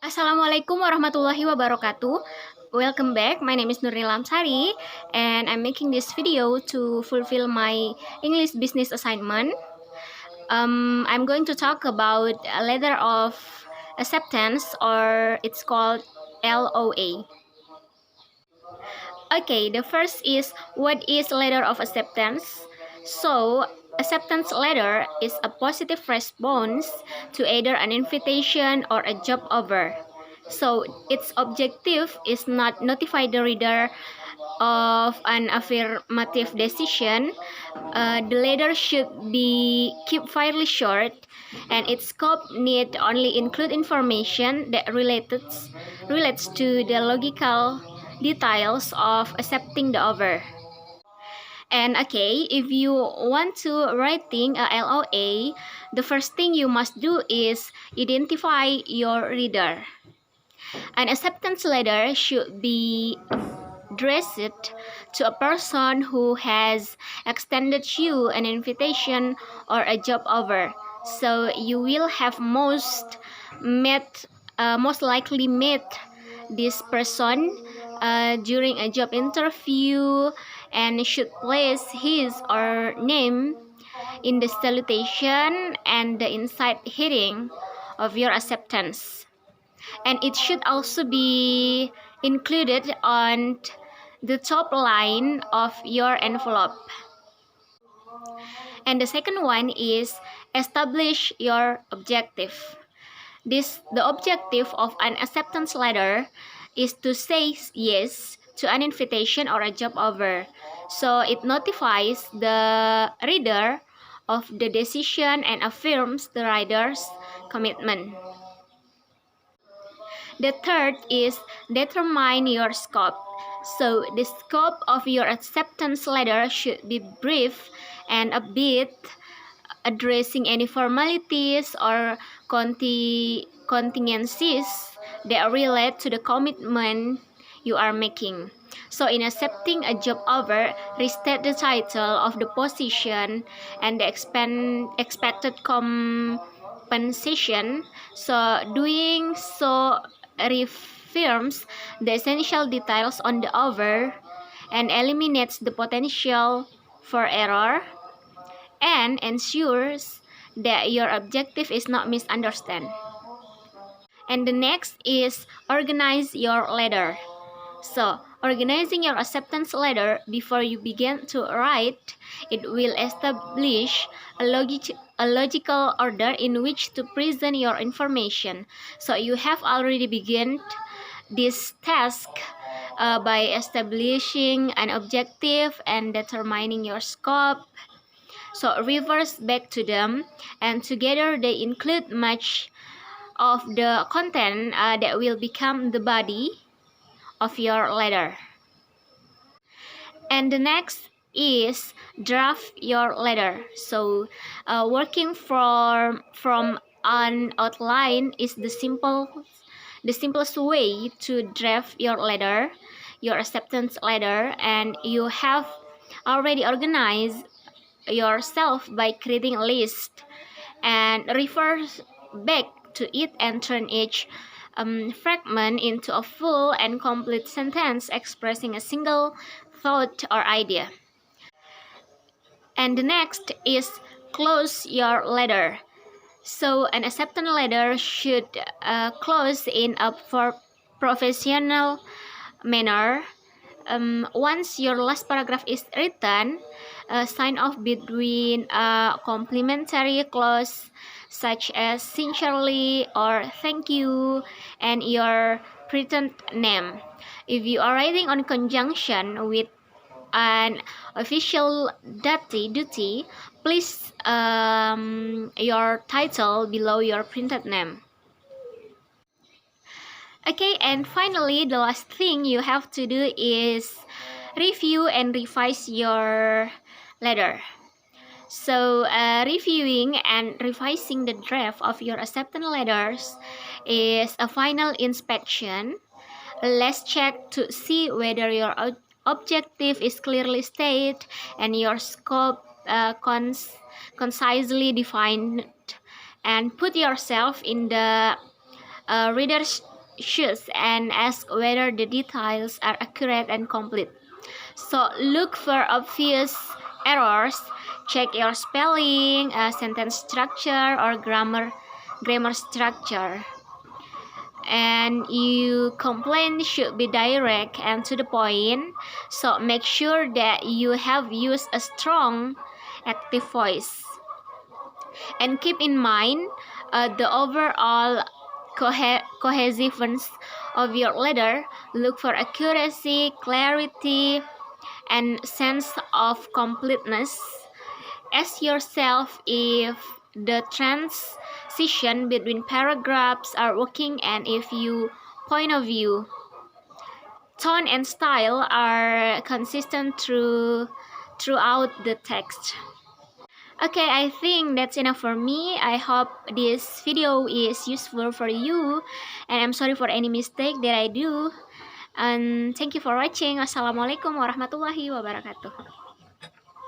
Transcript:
Assalamualaikum warahmatullahi wabarakatuh. Welcome back. My name is Nur Nilam Sari and I'm making this video to fulfill my English business assignment. I'm going to talk about a letter of acceptance, or it's called LOA. Okay, the first is, what is letter of acceptance? So, acceptance letter is a positive response to either an invitation or a job offer. So, its objective is not notify the reader of an affirmative decision. The letter should be kept fairly short, and its scope need only include information that relates to the logical details of accepting the offer. And okay, if you want to writing a LOA, the first thing you must do is identify your reader. An acceptance letter should be addressed to a person who has extended you an invitation or a job offer. So you will have most likely met this person during a job interview, and should place his or name in the salutation and the inside heading of your acceptance. And it should also be included on the top line of your envelope. And the second one is establish your objective. The objective of an acceptance letter is to say yes to an invitation or a job offer. So it notifies the reader of the decision and affirms the writer's commitment. The third is determine your scope. So the scope of your acceptance letter should be brief and upbeat, addressing any formalities or contingencies that relate to the commitment you are making. So in accepting a job offer, restate the title of the position and the expected compensation. So doing so reaffirms the essential details on the offer and eliminates the potential for error, and ensures that your objective is not misunderstood. And the next is organize your letter. So, organizing your acceptance letter before you begin to write, it will establish a logical order in which to present your information. So, you have already begun this task by establishing an objective and determining your scope. So reverse back to them, and together they include much of the content that will become the body of your letter. And the next is draft your letter. So working from an outline is the simplest way to draft your letter, your acceptance letter, and you have already organized yourself by creating a list and refer back to it and turn each fragment into a full and complete sentence expressing a single thought or idea. And the next is close your letter. So an acceptance letter should close in a professional manner. Once your last paragraph is written, sign off between a complimentary clause such as sincerely or thank you and your printed name. If you are writing on conjunction with an official duty, please your title below your printed name. Okay, and finally, the last thing you have to do is review and revise your letter. So, reviewing and revising the draft of your acceptance letters is a final inspection. Let's check to see whether your objective is clearly stated and your scope concisely defined, and put yourself in the reader's choose and ask whether the details are accurate and complete. So look for obvious errors, check your spelling, sentence structure, or grammar structure. And your complaint should be direct and to the point. So make sure that you have used a strong active voice. And keep in mind the overall cohesiveness of your letter. Look for accuracy, clarity, and sense of completeness. Ask yourself if the transition between paragraphs are working and if your point of view, tone, and style are consistent throughout the text. Okay, I think that's enough for me. I hope this video is useful for you, and I'm sorry for any mistake that I do. And thank you for watching. Wassalamualaikum warahmatullahi wabarakatuh.